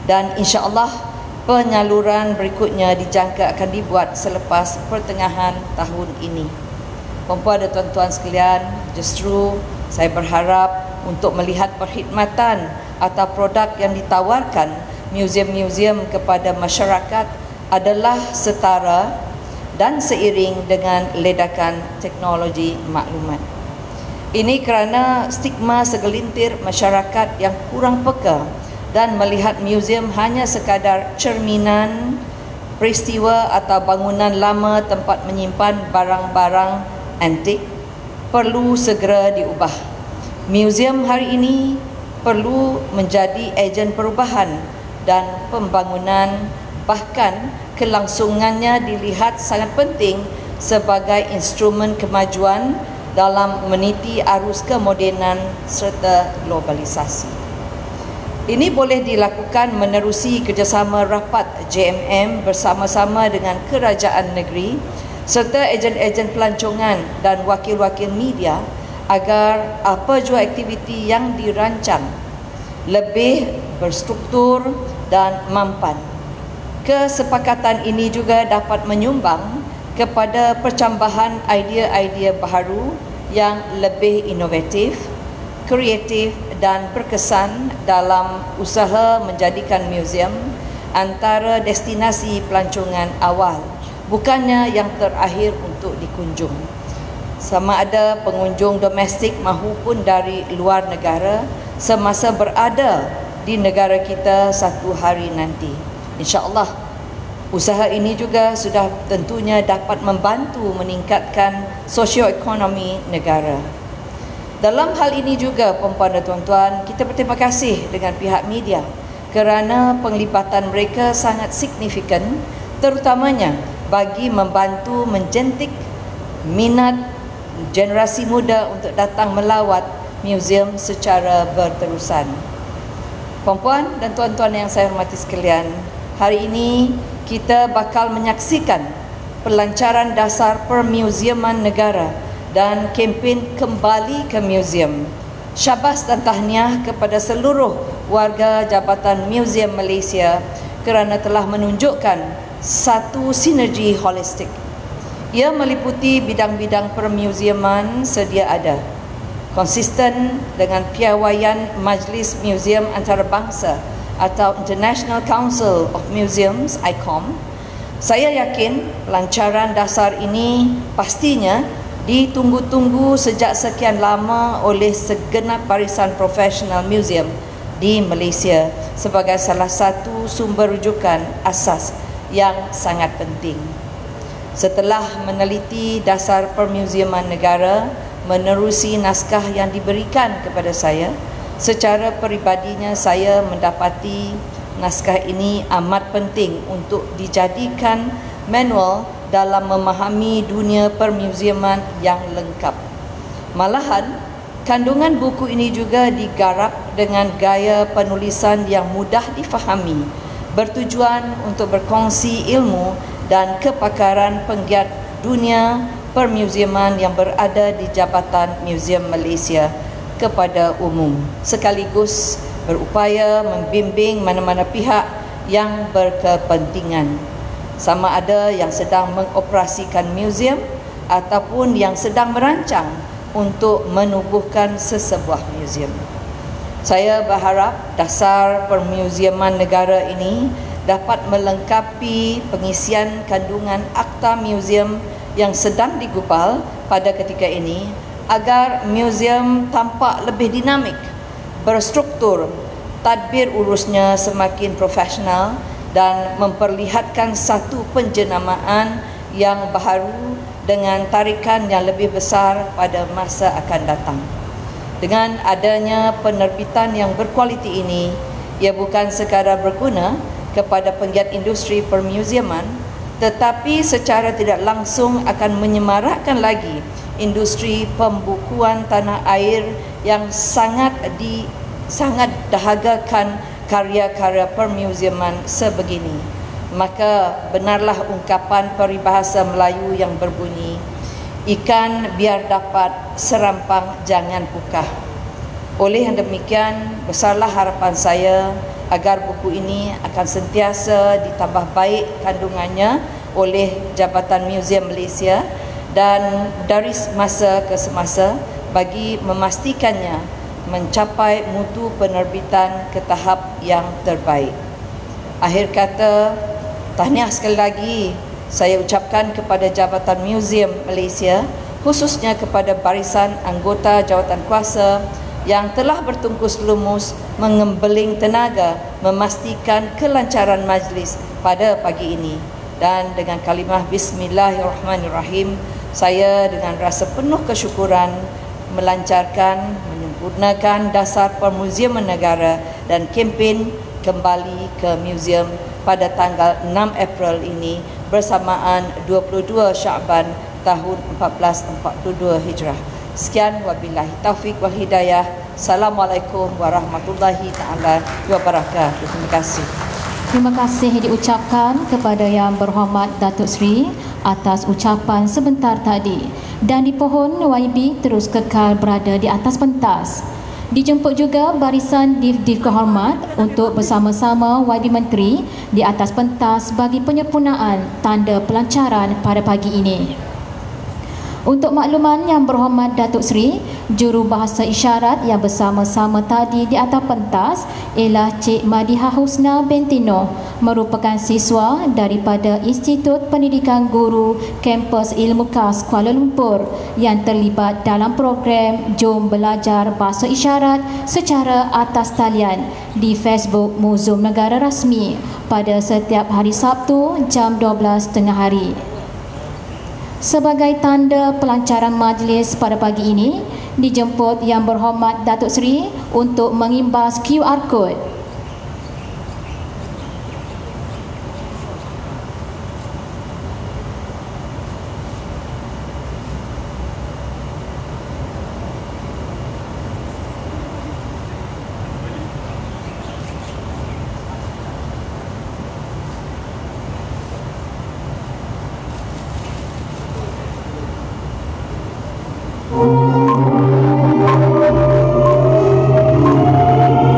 dan insya-Allah penyaluran berikutnya dijangka akan dibuat selepas pertengahan tahun ini. Puan-puan dan tuan-tuan sekalian, justru saya berharap untuk melihat perkhidmatan atau produk yang ditawarkan muzium-muzium kepada masyarakat adalah setara dan seiring dengan ledakan teknologi maklumat. Ini kerana stigma segelintir masyarakat yang kurang peka dan melihat muzium hanya sekadar cerminan peristiwa atau bangunan lama tempat menyimpan barang-barang antik perlu segera diubah. Muzium hari ini perlu menjadi ejen perubahan dan pembangunan, bahkan kelangsungannya dilihat sangat penting sebagai instrumen kemajuan dalam meniti arus kemodenan serta globalisasi. Ini boleh dilakukan menerusi kerjasama rapat JMM bersama-sama dengan kerajaan negeri serta ejen-ejen pelancongan dan wakil-wakil media agar apa jua aktiviti yang dirancang lebih berstruktur dan mampan. Kesepakatan ini juga dapat menyumbang kepada percambahan idea-idea baharu yang lebih inovatif, kreatif dan berkesan dalam usaha menjadikan muzium antara destinasi pelancongan awal, bukannya yang terakhir untuk dikunjung. Sama ada pengunjung domestik maupun dari luar negara semasa berada di negara kita satu hari nanti. InsyaAllah, usaha ini juga sudah tentunya dapat membantu meningkatkan sosioekonomi negara. Dalam hal ini juga, puan-puan dan tuan-tuan, kita berterima kasih dengan pihak media kerana penglibatan mereka sangat signifikan, terutamanya bagi membantu menjentik minat generasi muda untuk datang melawat muzium secara berterusan. Puan-puan dan tuan-tuan yang saya hormati sekalian, hari ini kita bakal menyaksikan pelancaran dasar permuziuman negara dan kempen kembali ke muzium. Syabas dan tahniah kepada seluruh warga Jabatan Muzium Malaysia kerana telah menunjukkan satu sinergi holistik. Ia meliputi bidang-bidang permuziuman sedia ada, konsisten dengan piawaian Majlis Muzium Antarabangsa atau International Council of Museums (ICOM), Saya yakin pelancaran dasar ini pastinya ditunggu-tunggu sejak sekian lama oleh segenap barisan profesional museum di Malaysia sebagai salah satu sumber rujukan asas yang sangat penting. Setelah meneliti dasar permuziuman negara menerusi naskah yang diberikan kepada saya, secara peribadinya saya mendapati naskah ini amat penting untuk dijadikan manual dalam memahami dunia permuziuman yang lengkap. Malahan, kandungan buku ini juga digarap dengan gaya penulisan yang mudah difahami, bertujuan untuk berkongsi ilmu dan kepakaran penggiat dunia permuziuman yang berada di Jabatan Museum Malaysia kepada umum, sekaligus berupaya membimbing mana-mana pihak yang berkepentingan, sama ada yang sedang mengoperasikan museum ataupun yang sedang merancang untuk menubuhkan sesebuah museum. Saya berharap dasar permuziuman negara ini dapat melengkapi pengisian kandungan akta museum yang sedang digupal pada ketika ini agar museum tampak lebih dinamik, berstruktur, tadbir urusnya semakin profesional dan memperlihatkan satu penjenamaan yang baharu dengan tarikan yang lebih besar pada masa akan datang. Dengan adanya penerbitan yang berkualiti ini, ia bukan sekadar berguna kepada penggiat industri permuziuman, tetapi secara tidak langsung akan menyemarakkan lagi industri pembukuan tanah air yang sangat dahagakan karya-karya permuziuman sebegini. Maka benarlah ungkapan peribahasa Melayu yang berbunyi, ikan biar dapat serampang jangan pukah. Oleh yang demikian, besarlah harapan saya agar buku ini akan sentiasa ditambah baik kandungannya oleh Jabatan Museum Malaysia dan dari masa ke semasa bagi memastikannya mencapai mutu penerbitan ke tahap yang terbaik. Akhir kata, tahniah sekali lagi saya ucapkan kepada Jabatan Museum Malaysia, khususnya kepada barisan anggota jawatan kuasa yang telah bertungkus lumus mengembeling tenaga memastikan kelancaran majlis pada pagi ini. Dan dengan kalimah Bismillahirrahmanirrahim, saya dengan rasa penuh kesyukuran melancarkan, menyempurnakan dasar permuziuman negara dan kempen kembali ke museum pada tanggal 6 April ini bersamaan 22 Syaban tahun 1442 Hijrah. Sekian, wabillahi taufik wal hidayah. Assalamualaikum warahmatullahi taala wabarakatuh. Terima kasih. Terima kasih diucapkan kepada Yang Berhormat Datuk Seri atas ucapan sebentar tadi, dan dipohon YB terus kekal berada di atas pentas. Dijemput juga barisan Div-Div kehormat untuk bersama-sama YB Menteri di atas pentas bagi penyempurnaan tanda pelancaran pada pagi ini. Untuk makluman Yang Berhormat Datuk Seri, juru bahasa isyarat yang bersama-sama tadi di atas pentas ialah Cik Madiha Husna Bentino, merupakan siswa daripada Institut Pendidikan Guru Kampus Ilmu Khas Kuala Lumpur yang terlibat dalam program Jom Belajar Bahasa Isyarat secara atas talian di Facebook Museum Negara Rasmi pada setiap hari Sabtu jam 12.30 hari. Sebagai tanda pelancaran majlis pada pagi ini, dijemput Yang Berhormat Datuk Seri untuk mengimbas QR Code.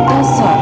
Dasar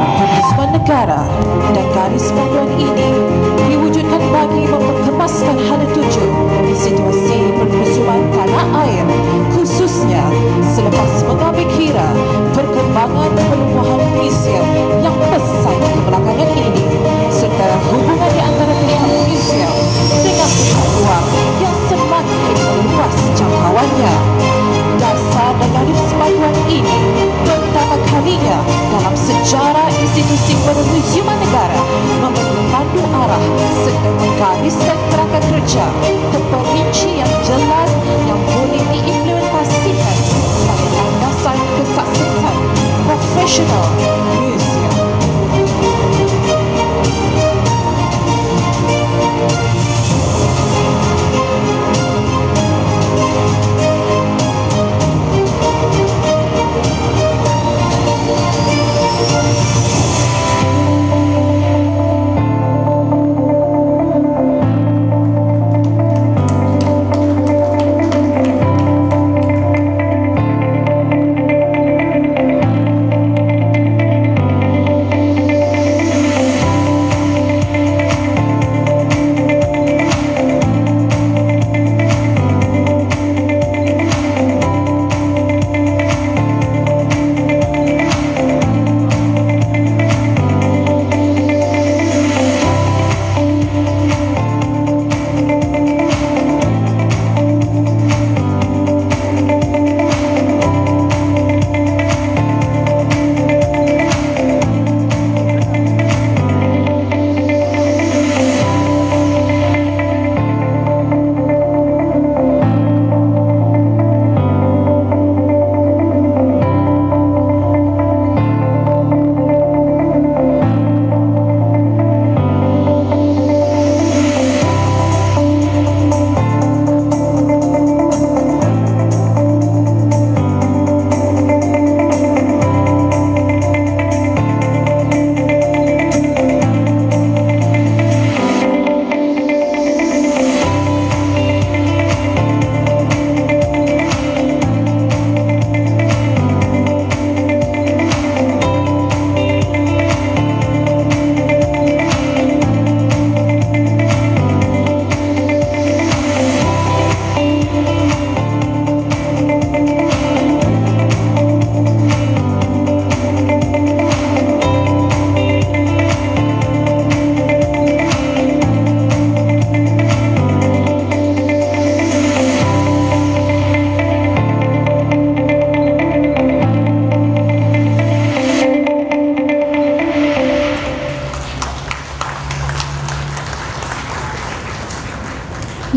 kalinya dalam sejarah institusi permuziuman negara memberi pandu arah serta menggariskan kerangka kerja terperinci yang jelas yang boleh diimplementasikan sebagai landasan kesuksesan profesional museum.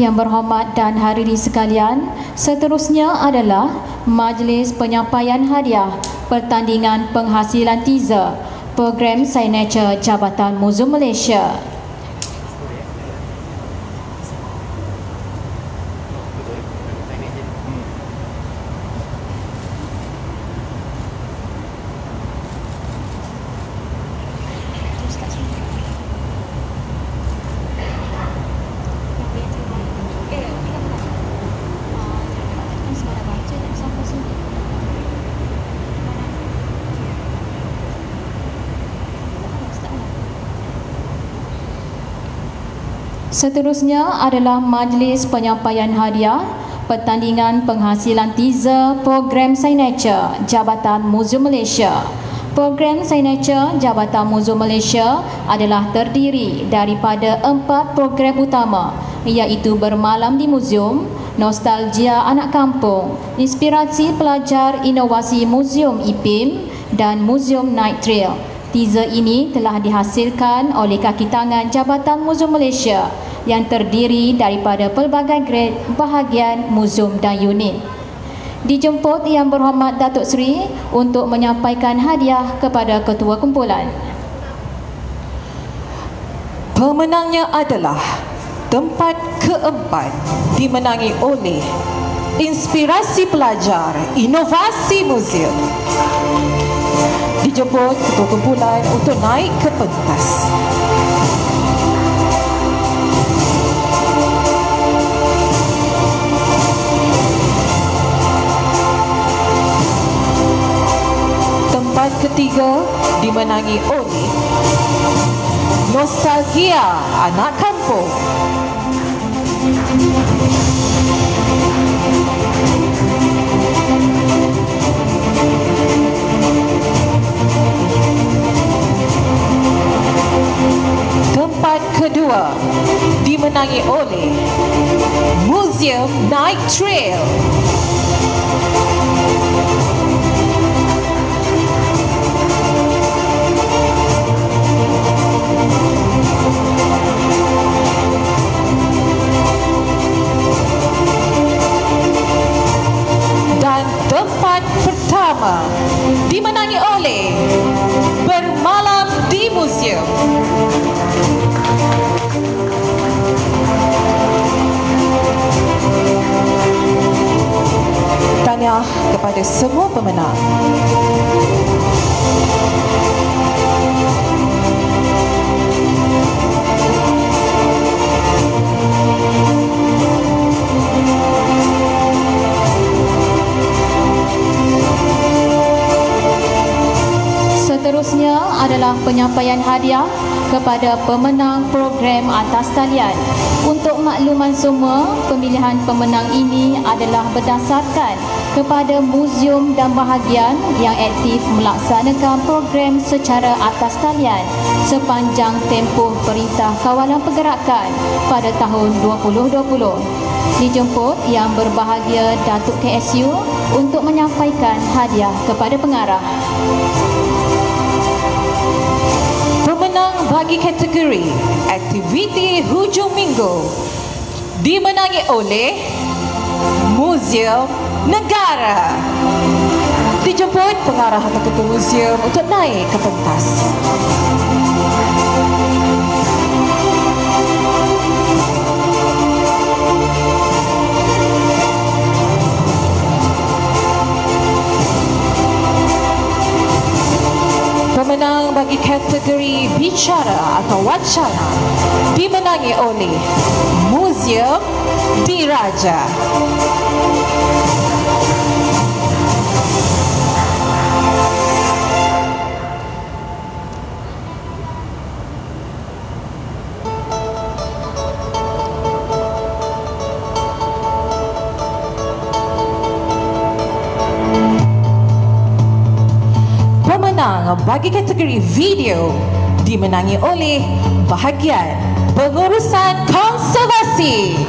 Yang berhormat dan hadirin sekalian, seterusnya adalah Majlis Penyampaian Hadiah Pertandingan Penghasilan teaser Program Signature Jabatan Muzium Malaysia. Seterusnya adalah Majlis Penyampaian Hadiah Pertandingan Penghasilan teaser Program Signature Jabatan Muzium Malaysia. Program Signature Jabatan Muzium Malaysia adalah terdiri daripada 4 program utama, iaitu Bermalam di Muzium, Nostalgia Anak Kampung, Inspirasi Pelajar Inovasi Muzium IPIM dan Muzium Night Trail. Teaser ini telah dihasilkan oleh kaki tangan Jabatan Muzium Malaysia yang terdiri daripada pelbagai grade, bahagian, muzium dan unit. Dijemput Yang Berhormat Datuk Seri untuk menyampaikan hadiah kepada Ketua Kumpulan. Pemenangnya adalah tempat keempat dimenangi oleh Inspirasi Pelajar Inovasi Muzium. Dijemput Ketua Kumpulan untuk naik ke pentas. Tempat ketiga dimenangi oleh Nostalgia Anak Kampung. Tempat kedua dimenangi oleh Muzium Night Trail. pertama dimenangi oleh Bermalam di Museum. Tahniah kepada semua pemenang. Seterusnya adalah penyampaian hadiah kepada pemenang program atas talian. Untuk makluman semua, pemilihan pemenang ini adalah berdasarkan kepada muzium dan bahagian yang aktif melaksanakan program secara atas talian sepanjang tempoh Perintah Kawalan Pergerakan pada tahun 2020. Dijemput Yang Berbahagia Datuk KSU untuk menyampaikan hadiah kepada pengarah. Pemenang bagi kategori aktiviti hujung minggu dimenangi oleh Muzium Negara. Dijemput pengarah atau ketua muzium untuk naik ke pentas. Pemenang bagi kategori bicara atau wacana dimenangi oleh Muzium Diraja. Bagi kategori video dimenangi oleh bahagian pengurusan konservasi.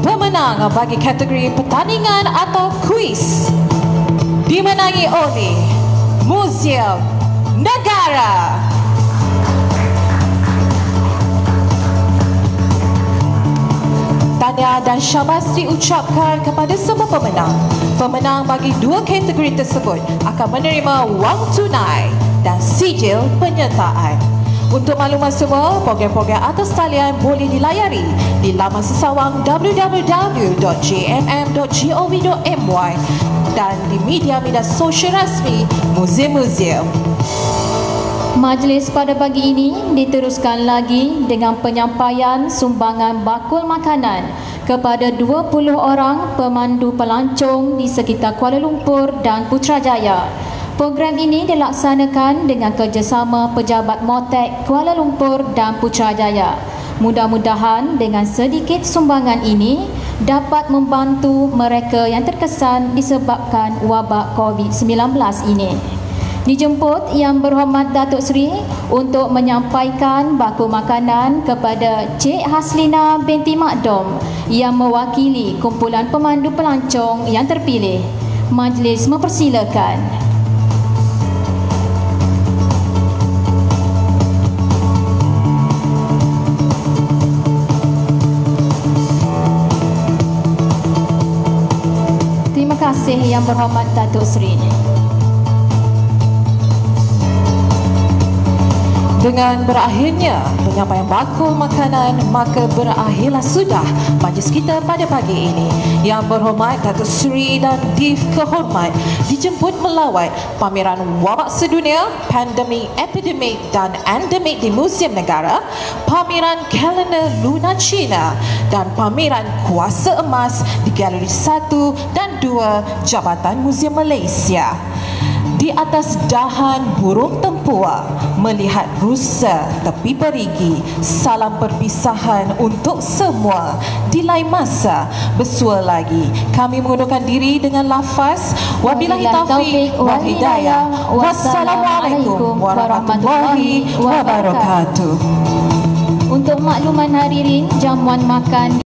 Pemenang bagi kategori pertandingan atau kuis dimenangi oleh Muzium Negara. Tahniah dan syabas diucapkan kepada semua pemenang. Pemenang bagi dua kategori tersebut akan menerima wang tunai dan sijil penyertaan. Untuk maklumat semua, program-program atas talian boleh dilayari di laman sesawang www.jmm.gov.my dan di media-media sosial rasmi muzium-muzium. Majlis pada pagi ini diteruskan lagi dengan penyampaian sumbangan bakul makanan kepada 20 orang pemandu pelancong di sekitar Kuala Lumpur dan Putrajaya. Program ini dilaksanakan dengan kerjasama pejabat Motek Kuala Lumpur dan Putrajaya. Mudah-mudahan dengan sedikit sumbangan ini dapat membantu mereka yang terkesan disebabkan wabak COVID-19 ini. Dijemput Yang Berhormat Datuk Seri untuk menyampaikan bakul makanan kepada Cik Haslina binti Makdom yang mewakili kumpulan pemandu pelancong yang terpilih. Majlis mempersilakan. Terima kasih Yang Berhormat Datuk Seri. Dengan berakhirnya penyampaian bakul makanan, maka berakhirlah sudah majlis kita pada pagi ini. Yang Berhormat Datuk Seri dan Div Kehormat dijemput melawat pameran wabak sedunia, pandemik, epidemik dan endemik di Muzium Negara, pameran kalender lunar Cina dan pameran kuasa emas di Galeri 1 dan 2 Jabatan Muzium Malaysia. Di atas dahan burung tempua, melihat rusa tepi perigi, salam perpisahan untuk semua. Di lain masa, bersua lagi, kami mengundurkan diri dengan lafaz wabillahi taufiq wal hidayah. Wassalamualaikum warahmatullahi wabarakatuh. Untuk makluman hadirin, jamuan makan